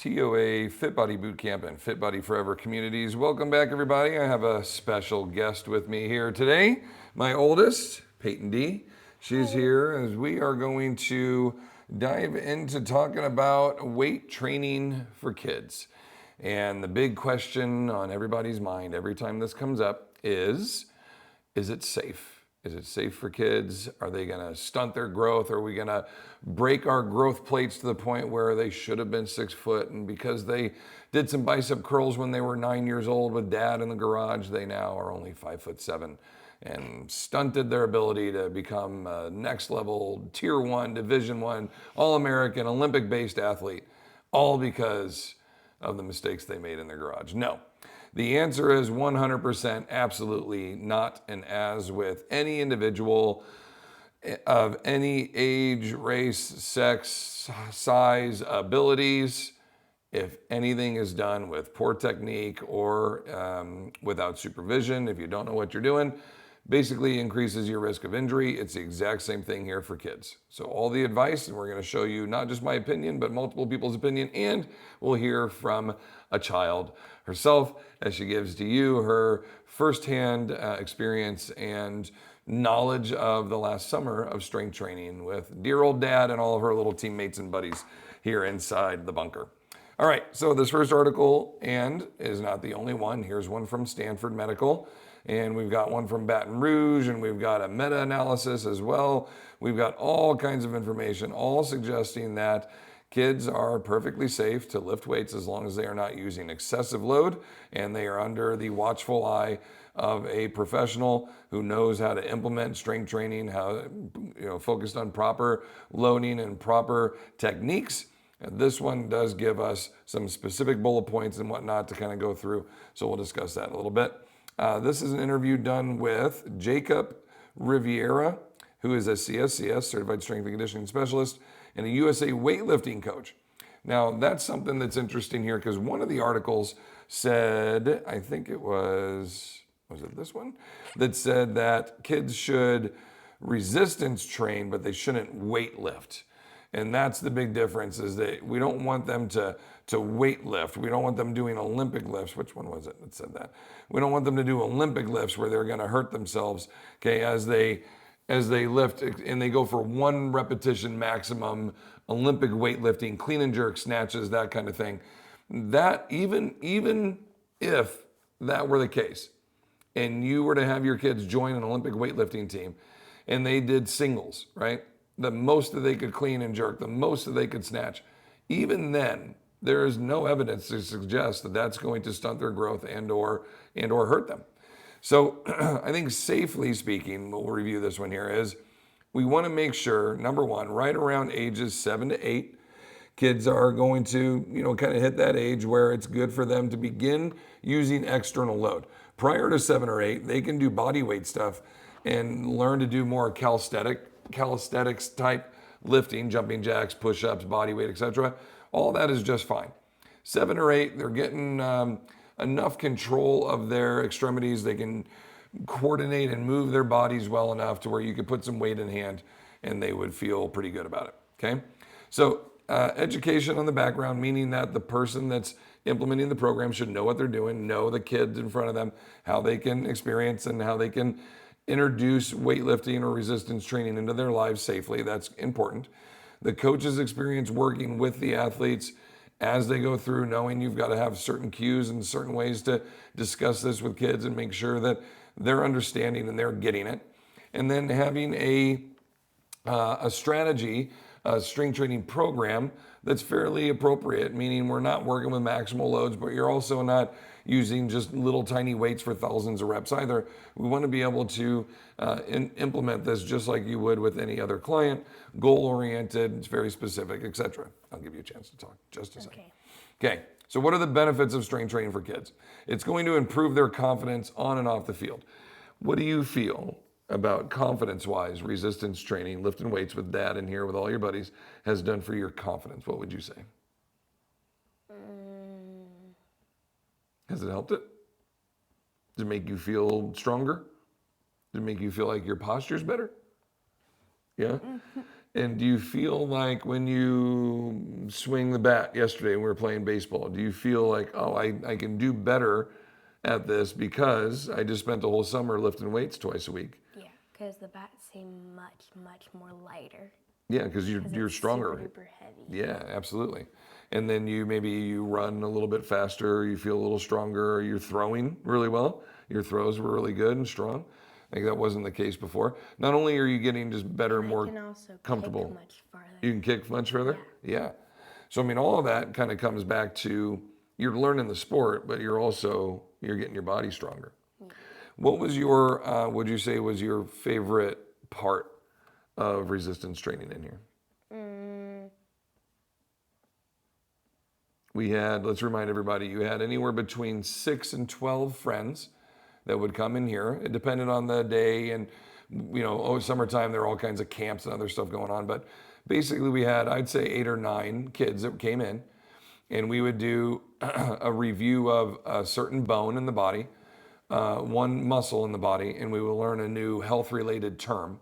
TOA Fit Body Bootcamp and Fit Body Forever communities. Welcome back, everybody. I have a special guest with me here today, my oldest, Peyton D. She's here as we are going to dive into talking about weight training for kids. And the big question on everybody's mind every time this comes up is it safe? Is it safe for kids? Are they going to stunt their growth? Are we going to break our growth plates to the point where they should have been 6 foot, and because they did some bicep curls when they were 9 years old with dad in the garage, they now are only 5'7" and stunted their ability to become a next level tier 1, division 1, all-American, Olympic-based athlete, all because of the mistakes they made in their garage? No. The answer is 100% absolutely not, and as with any individual of any age, race, sex, size, abilities, if anything is done with poor technique or without supervision, if you don't know what you're doing, basically increases your risk of injury. It's the exact same thing here for kids. So all the advice, and we're going to show you not just my opinion, but multiple people's opinion, and we'll hear from a child herself as she gives to you her firsthand experience and knowledge of the last summer of strength training with dear old dad and all of her little teammates and buddies here inside the bunker. All right, so this first article, and is not the only one. Here's one from Stanford Medical, and we've got one from Baton Rouge, and we've got a meta-analysis as well. We've got all kinds of information, all suggesting that kids are perfectly safe to lift weights as long as they are not using excessive load and they are under the watchful eye of a professional who knows how to implement strength training, how, focused on proper loading and proper techniques. And this one does give us some specific bullet points and whatnot to kind of go through. So we'll discuss that a little bit. This is an interview done with Jacob Riviera, who is a CSCS, Certified Strength and Conditioning Specialist, and a USA weightlifting coach. Now, that's something that's interesting here because one of the articles said, I think it was it this one? That said that kids should resistance train, but they shouldn't weight lift. And that's the big difference, is that we don't want them to weight lift. We don't want them doing Olympic lifts. Which one was it that said that? We don't want them to do Olympic lifts where they're going to hurt themselves, okay, as they lift and they go for 1 repetition maximum, Olympic weightlifting, clean and jerk snatches, that kind of thing. That even if that were the case, and you were to have your kids join an Olympic weightlifting team, and they did singles, right? The most that they could clean and jerk, the most that they could snatch, even then, there is no evidence to suggest that that's going to stunt their growth and or hurt them. So I think, safely speaking, we'll review this one here, is we want to make sure, number one, right around ages 7 to 8, kids are going to, kind of hit that age where it's good for them to begin using external load. Prior to 7 or 8, they can do body weight stuff and learn to do more calisthenics type lifting, jumping jacks, push-ups, body weight, etc. All that is just fine. 7 or 8, they're getting enough control of their extremities. They can coordinate and move their bodies well enough to where you could put some weight in hand and they would feel pretty good about it, okay? So education on the background, meaning that the person that's implementing the program should know what they're doing, know the kids in front of them, how they can experience and how they can introduce weightlifting or resistance training into their lives safely. That's important. The coach's experience working with the athletes as they go through, knowing you've got to have certain cues and certain ways to discuss this with kids and make sure that they're understanding and they're getting it. And then having a strategy, a strength training program that's fairly appropriate, meaning we're not working with maximal loads, but you're also not using just little tiny weights for thousands of reps either. We want to be able to implement this just like you would with any other client, goal-oriented, it's very specific, etc. I'll give you a chance to talk just a second. Okay, so what are the benefits of strength training for kids? It's going to improve their confidence on and off the field. What do you feel about confidence-wise resistance training, lifting weights with dad in here with all your buddies, has done for your confidence? What would you say? Has it helped it? Does it make you feel stronger? Does it make you feel like your posture's better? Yeah? And do you feel like when you swing the bat yesterday when we were playing baseball, do you feel like, oh, I can do better at this because I just spent the whole summer lifting weights twice a week? Yeah, because the bats seem much more lighter. Yeah, because you're It's stronger. super heavy. Yeah, absolutely. And then maybe you run a little bit faster, you feel a little stronger, you're throwing really well. Your throws were really good and strong. Like that wasn't the case before. Not only are you getting just better, And more I can also comfortable. kick much farther. You can kick much further? Yeah. So I mean all of that kind of comes back to you're learning the sport, but you're getting your body stronger. Yeah. What was would you say was your favorite part of resistance training in here? We had, let's remind everybody, you had anywhere between 6 and 12 friends that would come in here. It depended on the day and, summertime, there are all kinds of camps and other stuff going on. But basically we had, I'd say 8 or 9 kids that came in and we would do a review of a certain bone in the body, one muscle in the body, and we would learn a new health related term.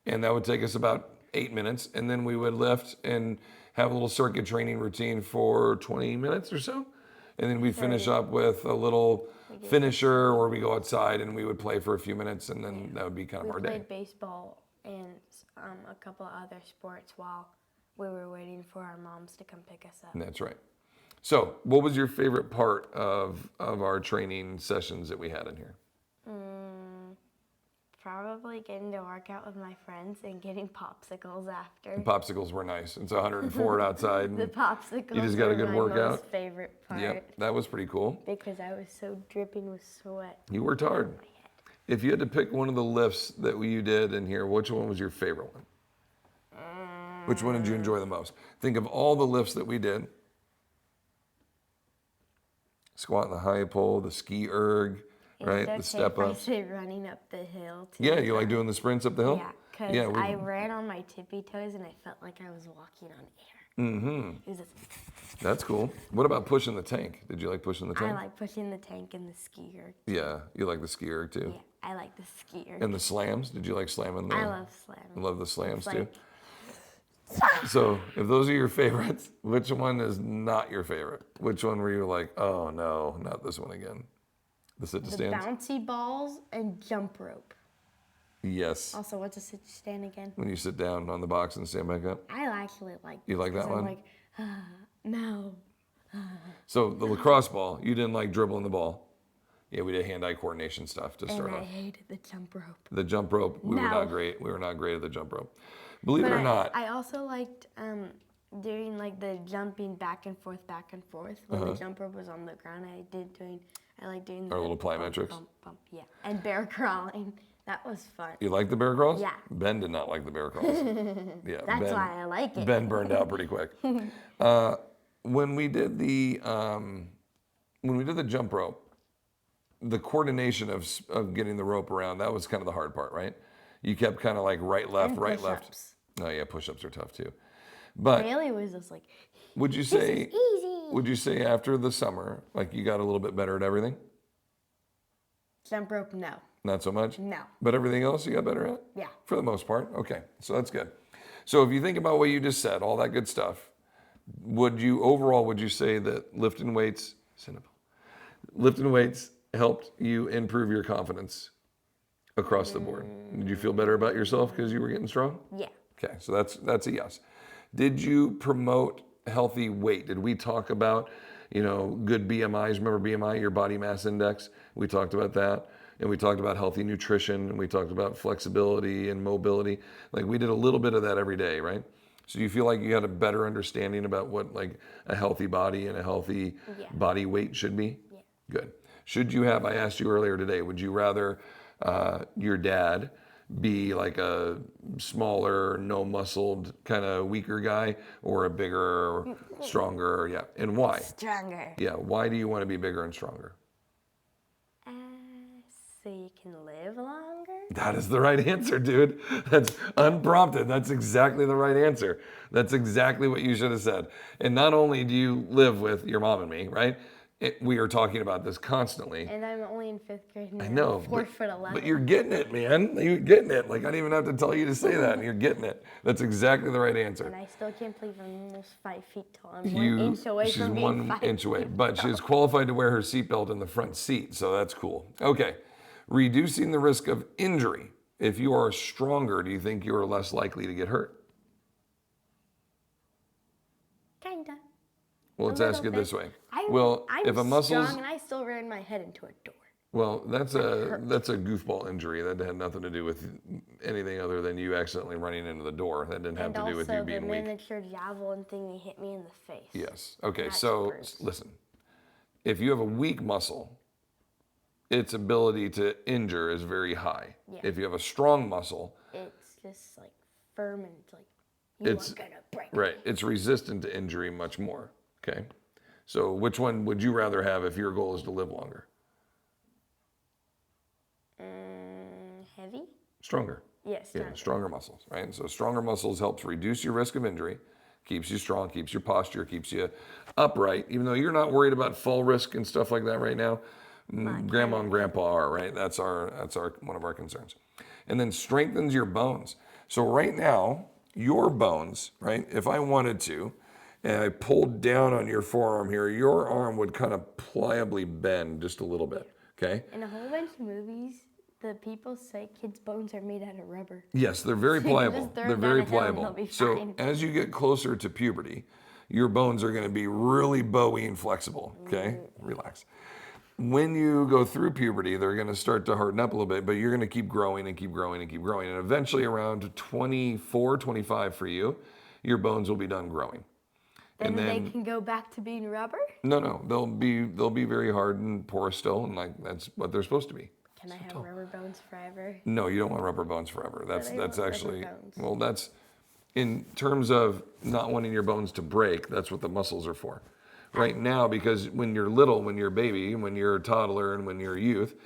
And that would take us about 8 minutes. And then we would lift and have a little circuit training routine for 20 minutes or so. And then we'd finish up with a little finisher, or we go outside and we would play for a few minutes, and then that would be kind of our day. We played baseball and a couple other sports while we were waiting for our moms to come pick us up. That's right. So what was your favorite part of our training sessions that we had in here? Probably getting to work out with my friends and getting popsicles after. The popsicles were nice. It's 104 outside. The popsicles you just got a good were my workout. most favorite part. Yep, that was pretty cool. Because I was so dripping with sweat. You worked hard. If you had to pick one of the lifts that you did in here, which one was your favorite one? Which one did you enjoy the most? Think of all the lifts that we did. Squat in the high pole, the ski erg, right? The step I ups. say running up the hill too. Yeah, you like doing the sprints up the hill? Yeah, because I ran on my tippy toes and I felt like I was walking on air. Mm-hmm. It was just, That's cool. What about pushing the tank? Did you like pushing the tank? I like pushing the tank and the ski erg. Yeah, you like the ski erg too? Yeah, I like the ski erg. And the slams? Did you like slamming the? I love slamming. I love the slams It's too. like- So if those are your favorites, which one is not your favorite? Which one were you like, oh no, not this one again? The sit to The stand? bouncy balls and jump rope. Yes. Also, what's a sit to stand again? When you sit down on the box and stand back up. I actually like You like this, that 'cause I'm one? like, no. So the lacrosse ball, you didn't like dribbling the ball. Yeah, we did hand-eye coordination stuff to start And I off. hated the jump rope. The jump rope, we were No. not great. We were not great at the jump rope. Believe it But or not, I also liked doing like the jumping back and forth. When the jump rope was on the ground, I like doing Our the little bump, plyometrics? bump, yeah. And bear crawling. That was fun. you like the bear crawls? Yeah. Ben did not like the bear crawls. Yeah, That's Ben, why I like it. Ben burned out pretty quick. When we did the jump rope, the coordination of getting the rope around, that was kind of the hard part, right? You kept kind of like right, left, And right, left. push-ups. Oh yeah, push-ups are tough too. But Bailey was just like, would you this say is easy. would you say after the summer, like you got a little bit better at everything? Jump rope, no. Not so much? No. But everything else you got better at? Yeah. For the most part. Okay. So that's good. So if you think about what you just said, all that good stuff, would you say that lifting weights helped you improve your confidence across the board? Did you feel better about yourself because you were getting strong? Yeah. Okay, so that's a yes. Did you promote healthy weight? Did we talk about, good BMIs? Remember BMI, your body mass index? We talked about that. And we talked about healthy nutrition, and we talked about flexibility and mobility. Like we did a little bit of that every day, right? So you feel like you had a better understanding about what like a healthy body and a healthy body weight should be? Yeah. Good. I asked you earlier today, would you rather your dad be like a smaller, no muscled, kind of weaker guy, or a bigger, stronger? Yeah. And why? Stronger. Yeah. Why do you want to be bigger and stronger? So you can live longer? That is the right answer, dude. That's unprompted. That's exactly the right answer. That's exactly what you should have said. And not only do you live with your mom and me, right? We are talking about this constantly. And I'm only in 5th grade and I I'm know, 4'11". but you're getting it, man. You're getting it. Like, I don't even have to tell you to say that, and you're getting it. That's exactly the right answer. And I still can't believe I'm almost 5 feet tall. I'm 1 inch away She's from being 1 5 inch away, feet but tall. she is qualified to wear her seatbelt in the front seat, so that's cool. Okay, reducing the risk of injury. If you are stronger, do you think you are less likely to get hurt? Kinda. Well, let's ask it this way. I'm if a muscle's strong and I still ran my head into a door. well, that's a goofball injury. That had nothing to do with anything other than you accidentally running into the door. That didn't have to do with you being And weak. also the miniature javelin thing hit me in the face. Yes. Okay. That So burst. listen, if you have a weak muscle, its ability to injure is very high. Yeah. If you have a strong muscle, It's just like firm and it's like you it's are gonna break. right. It's resistant to injury much more. Okay. So which one would you rather have if your goal is to live longer? Heavy? Stronger. Yes. Yeah, stronger muscles, right? So stronger muscles helps reduce your risk of injury, keeps you strong, keeps your posture, keeps you upright. Even though you're not worried about fall risk and stuff like that right now, grandma and grandpa are, right? That's our one of our concerns. And then strengthens your bones. So right now, your bones, right? If I wanted to, and I pulled down on your forearm here, your arm would kind of pliably bend just a little bit. Okay? In a whole bunch of movies, the people say kids' bones are made out of rubber. Yes, they're very So you pliable. just throw They're them very down a hill and pliable. they'll be So fine. as you get closer to puberty, your bones are going to be really bowy and flexible. Okay? Relax. When you go through puberty, they're going to start to harden up a little bit, but you're going to keep growing and keep growing and keep growing. And eventually around 24, 25 for you, your bones will be done growing. Then And then they can go back to being rubber? no, they'll be very hard and porous still, and like that's what they're supposed to be. Can I have rubber bones forever? No, you don't want rubber bones forever. That's I want rubber actually bones. well, that's in terms of not wanting your bones to break. That's what the muscles are for. Right now, because when you're little, when you're a baby, when you're a toddler, and when you're a youth,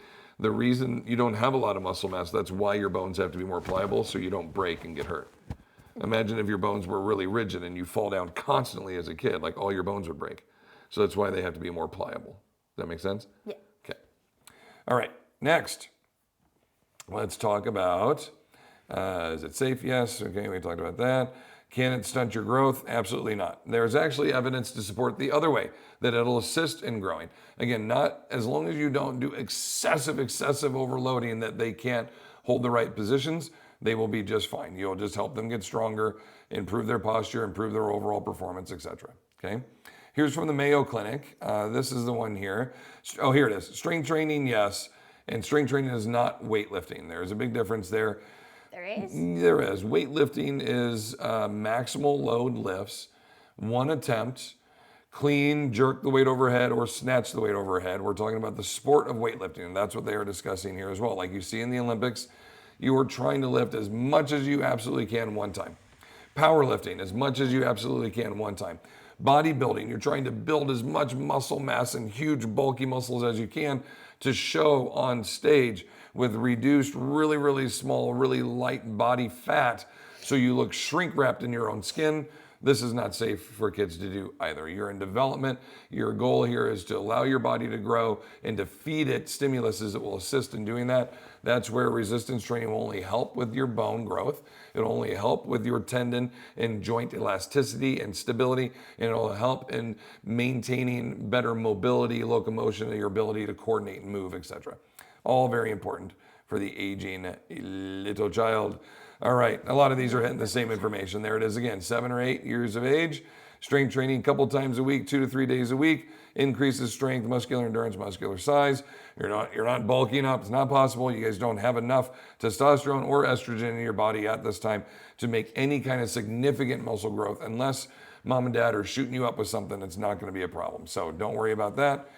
the reason you don't have a lot of muscle mass, that's why your bones have to be more pliable so you don't break and get hurt. Imagine if your bones were really rigid and you fall down constantly as a kid, like all your bones would break. So that's why they have to be more pliable. Does that make sense? Yeah. Okay. All right. Next, let's talk about, is it safe? Yes. Okay, we talked about that. Can it stunt your growth? Absolutely not. There's actually evidence to support the other way, that it'll assist in growing. Again, not as long as you don't do excessive overloading that they can't hold the right positions, they will be just fine. You'll just help them get stronger, improve their posture, improve their overall performance, etc. Okay? Here's from the Mayo Clinic. This is the one here. Oh, here it is. Strength training, yes. And strength training is not weightlifting. There's a big difference there. There is? There is. Weightlifting is maximal load lifts, one attempt, clean, jerk the weight overhead, or snatch the weight overhead. We're talking about the sport of weightlifting, and that's what they are discussing here as well. Like you see in the Olympics, you are trying to lift as much as you absolutely can one time. Powerlifting, as much as you absolutely can one time. Bodybuilding, you're trying to build as much muscle mass and huge bulky muscles as you can to show on stage with reduced, really small, really light body fat so you look shrink wrapped in your own skin. This is not safe for kids to do either. You're in development. Your goal here is to allow your body to grow and to feed it stimuluses that will assist in doing that. That's where resistance training will only help with your bone growth. It'll only help with your tendon and joint elasticity and stability, and it'll help in maintaining better mobility, locomotion, and your ability to coordinate and move, etc. All very important for the aging little child. All right, a lot of these are hitting the same information. There it is again, 7 or 8 years of age. Strength training a couple times a week, 2 to 3 days a week. Increases strength, muscular endurance, muscular size. You're not bulking up. It's not possible. You guys don't have enough testosterone or estrogen in your body at this time to make any kind of significant muscle growth. Unless mom and dad are shooting you up with something, it's not going to be a problem. So don't worry about that.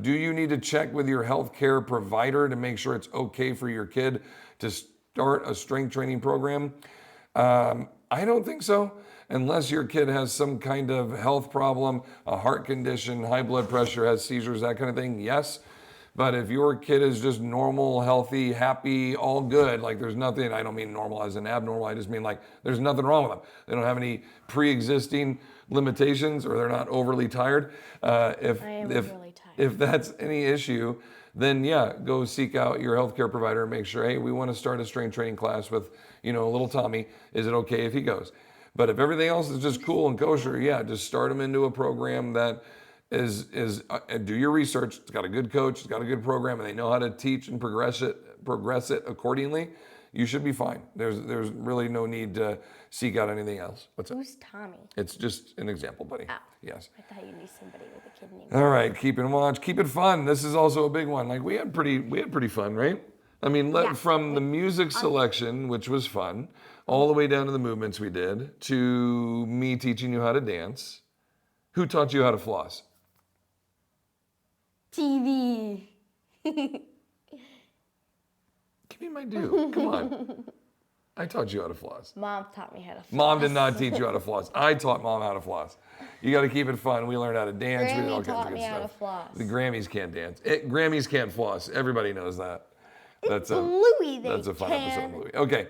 Do you need to check with your healthcare provider to make sure it's okay for your kid to start a strength training program? I don't think so, unless your kid has some kind of health problem, a heart condition, high blood pressure, has seizures, that kind of thing, yes. But if your kid is just normal, healthy, happy, all good, like there's nothing, I don't mean normal as in abnormal, I just mean like there's nothing wrong with them. They don't have any pre-existing limitations or they're not overly tired, if I am if really tired. if that's any issue, then yeah, go seek out your healthcare provider and make sure, hey, we want to start a strength training class with, little Tommy. Is it okay if he goes? But if everything else is just cool and kosher, yeah, just start him into a program that is do your research. It's got a good coach, it's got a good program, and they know how to teach and progress it accordingly. You should be fine. There's really no need to seek out anything else. What's up? Who's Tommy? It's just an example, buddy. Oh. Yes. I thought you knew somebody with a kid named. All right, keep it watch, keep it fun. This is also a big one. Like we had pretty fun, right? I mean, Yeah. from the music selection, which was fun, all the way down to the movements we did, to me teaching you how to dance. Who taught you how to floss? TV. Give me my due. Come on. I taught you how to floss. Mom taught me how to floss. Mom did not teach you how to floss. I taught Mom how to floss. You got to keep it fun. We learned how to dance. We did all Grammy kinds of taught good me how to stuff. floss. The Grammys can't dance. Grammys can't floss. Everybody knows that. That's a Bluey, they that's a fun episode of can. Bluey. Okay.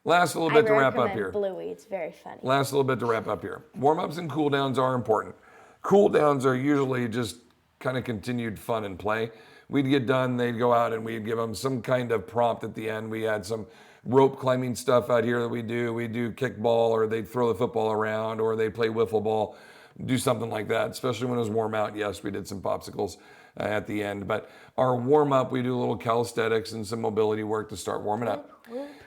Last little I bit to wrap up recommend here. Bluey. It's very funny. Last little bit to wrap up here. Warm-ups and cool-downs are important. Cool-downs are usually just kind of continued fun and play. We'd get done, they'd go out and we'd give them some kind of prompt at the end. We had some rope climbing stuff out here that we do. We do kickball, or they'd throw the football around, or they play wiffle ball, do something like that, especially when it was warm out. Yes, we did some popsicles at the end. But our warm-up, we do a little calisthenics and some mobility work to start warming up.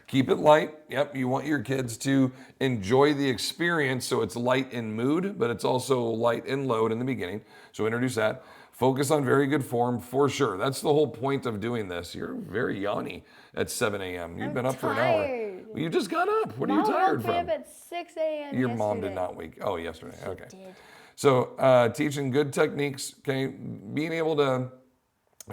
Keep it light. Yep, you want your kids to enjoy the experience, so it's light in mood, but it's also light in load in the beginning. So introduce that. Focus on very good form for sure. That's the whole point of doing this. You're very yawny at 7 a.m. You've been up for an hour. tired. Well, you just got up. What are you Mom tired woke me from? up at 6 a.m. Your mom did yesterday. not wake. Oh, yesterday. Okay. did. So teaching good techniques, okay, being able to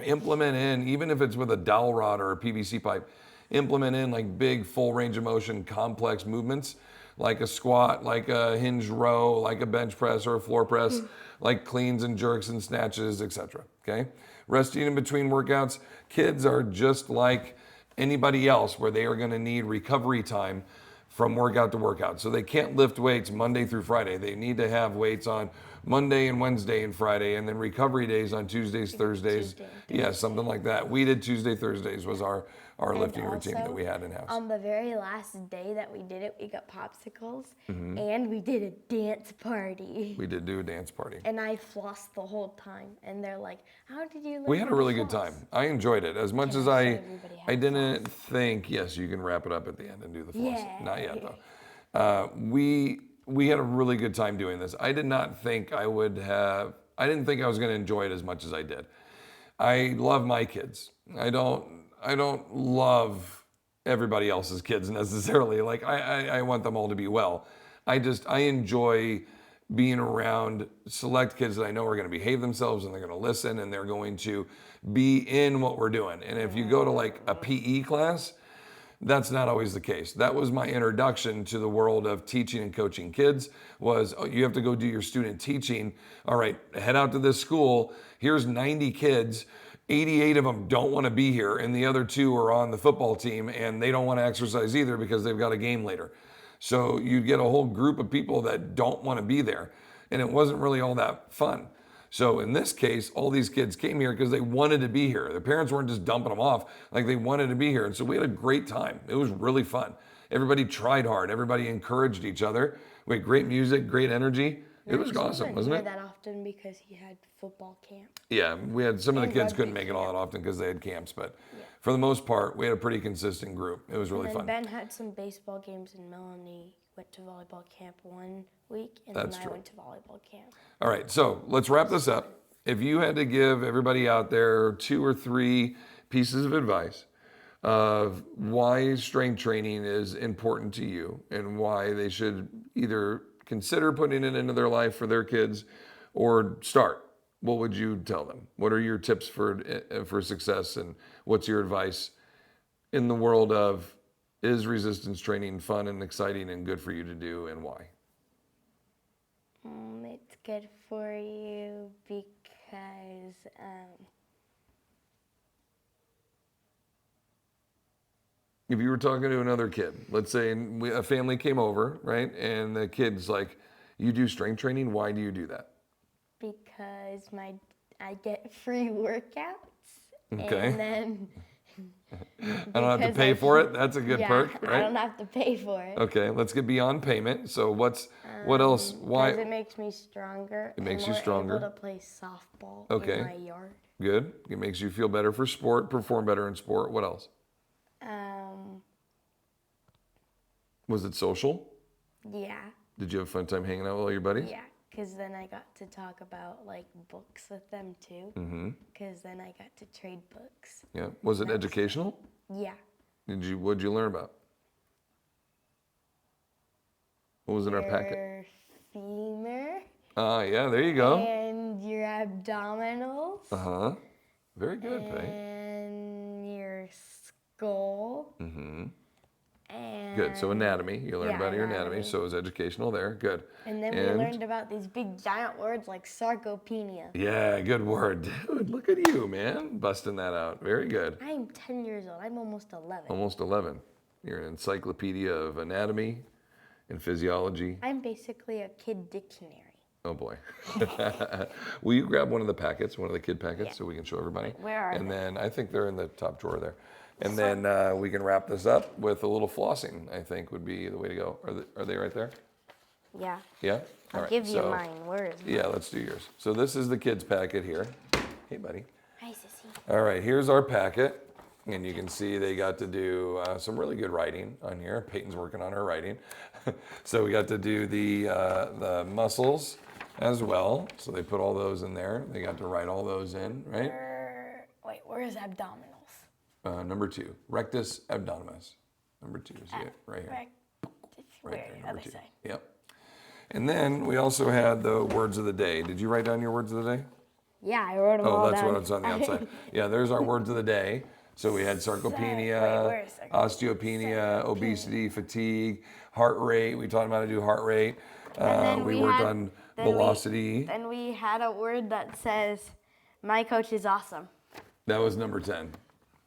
implement in, even if it's with a dowel rod or a PVC pipe, implement in like big full range of motion, complex movements, like a squat, like a hinge row, like a bench press or a floor press, like cleans and jerks and snatches, etc. Okay, resting in between workouts. Kids are just like anybody else, where they are going to need recovery time from workout to workout. So they can't lift weights Monday through Friday. They need to have weights on Monday and Wednesday and Friday, and then recovery days on Tuesdays, Thursdays. Tuesday and Yeah, something like that. We did Tuesday, Thursdays was our lifting routine that also, we had in house. On the very last day that we did it, we got popsicles Mm-hmm. and we did a dance party. We did do a dance party. And I flossed the whole time. And they're like, how did you learn We had a how to really good floss?" time. I enjoyed it as much Can as I I. show everybody how I to didn't think. Yes, you can wrap it up at the end and do the floss. Yeah. Not yet though. We had a really good time doing this. I did not think I would have. I didn't think I was going to enjoy it as much as I did. I love my kids. I don't love everybody else's kids necessarily. Like I want them all to be well. I enjoy being around select kids that I know are going to behave themselves and they're going to listen and they're going to be in what we're doing. And if you go to like a PE class, that's not always the case. That was my introduction to the world of teaching and coaching kids was, oh, you have to go do your student teaching. All right, head out to this school. Here's 90 kids. 88 of them don't want to be here, and the other 2 are on the football team, and they don't want to exercise either because they've got a game later. So you get a whole group of people that don't want to be there, and it wasn't really all that fun. So in this case, all these kids came here because they wanted to be here. Their parents weren't just dumping them off, like they wanted to be here. And so we had a great time. It was really fun. Everybody tried hard. Everybody encouraged each other. We had great music, great energy. It was awesome, wasn't it? That often because he had football camp. Yeah, we had some of the And kids rugby couldn't make it all that often because they had camps, but for the most part, we had a pretty consistent group. It was really And fun. Ben had some baseball games, and Melanie went to volleyball camp one week, and That's then true. I went to volleyball camp. All right, so let's wrap this up. If you had to give everybody out there 2 or 3 pieces of advice of why strength training is important to you and why they should either consider putting it into their life for their kids or start, what would you tell them? What are your tips for success, and what's your advice in the world of, is resistance training fun and exciting and good for you to do, and why? It's good for you because If you were talking to another kid, let's say a family came over, right? And the kid's like, You do strength training. Why do you do that? Because I get free workouts. Okay. And then I don't have to pay for it. That's a good perk, I right? don't have to pay for it. Okay, let's get beyond payment. So what else? Why? Because it makes me stronger. It makes and you more stronger. able to play softball Okay. in my yard. Good. It makes you feel better for sport, perform better in sport. What else? Was it social? Yeah. Did you have a fun time hanging out with all your buddies? Yeah. Because then I got to talk about like books with them too. Because then I got to trade books. Yeah. Was it educational? Yeah. What'd you learn about? What was in our packet? Your femur Yeah, there you go. and your abdominals Uh-huh. Very good, Pay. and your skull. And Good. So anatomy. You learned Yeah, about your anatomy. anatomy. So it was educational there. Good. And then we learned about these big giant words like sarcopenia. Yeah, good word. Dude, look at you, man. Busting that out. Very good. I'm 10 years old. I'm almost 11. Almost 11. You're an encyclopedia of anatomy and physiology. I'm basically a kid dictionary. Oh boy. Will you grab one of the packets, one of the kid packets, so we can show everybody? Where are And they? then I think they're in the top drawer there. And then we can wrap this up with a little flossing, I think would be the way to go. Are they right there? Yeah. Yeah? All I'll right, give you so- mine. Where is mine? Yeah, let's do yours. So this is the kids packet here. Hey, buddy. Hi, Sissy. All right, here's our packet. And you can see they got to do some really good writing on here. Peyton's working on her writing. So we got to do the muscles as well. So they put all those in there. They got to write all those in, right? Wait, where's abdominals? Number 2, rectus abdominis. Number 2, see it right here. Where? Right there, number Other 2. side. Yep. And then we also had the words of the day. Did you write down your words of the day? Yeah, I wrote them all Oh, that's down. what's on the outside. Yeah, there's our words of the day. So we had sarcopenia, where's osteopenia, obesity, fatigue, heart rate. We talked about how to do heart rate. then We we worked had- on then we- velocity. Then we had a word that says, "My coach is awesome." That was number 10.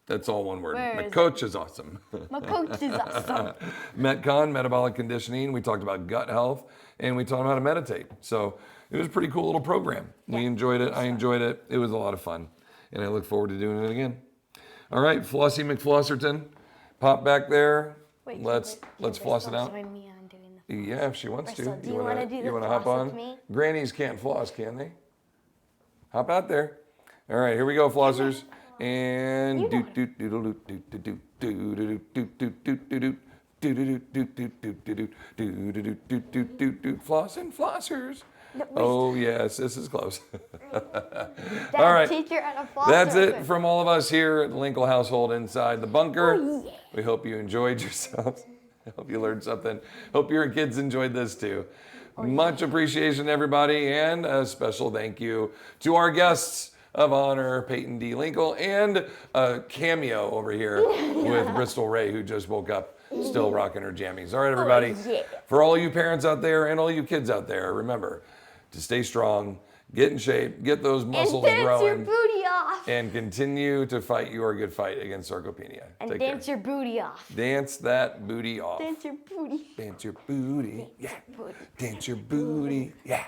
That's all one word. Where My is coach is awesome. My coach is awesome. Metcon, metabolic conditioning. We talked about gut health, and we taught them how to meditate. So it was a pretty cool little program. We enjoyed it. I enjoyed it. It was a lot of fun, and I look forward to doing it again. All right, Flossie McFlosserton, pop back there. Wait, let's floss it out. Join me on doing the Yeah, if she wants to. Crystal, do you wanna do the wanna hop floss on? with me? Grannies can't floss, can they? Hop out there. All right, here we go, flossers. And do do do do do do do do do do do do do do flossing flossers. Oh yes, this is close. Dad, All right. teach her how to floss That's real it quick. from all of us here at the Linkul household inside the bunker. Oh, yeah. We hope you enjoyed yourselves. I hope you learned something. Hope your kids enjoyed this too. Much appreciation, everybody, and a special thank you to our guests of honor, Peyton D. Linkul, and a cameo over here with Bristol Ray, who just woke up, still rocking her jammies. All right, everybody. yeah. For all you parents out there and all you kids out there, remember to stay strong, get in shape, get those muscles and dance your growing, booty off. and continue to fight your good fight against sarcopenia. And Take dance care. your booty off. Dance that booty off. Dance your booty. Dance your booty. Yeah. Booty. Dance your booty. Yeah.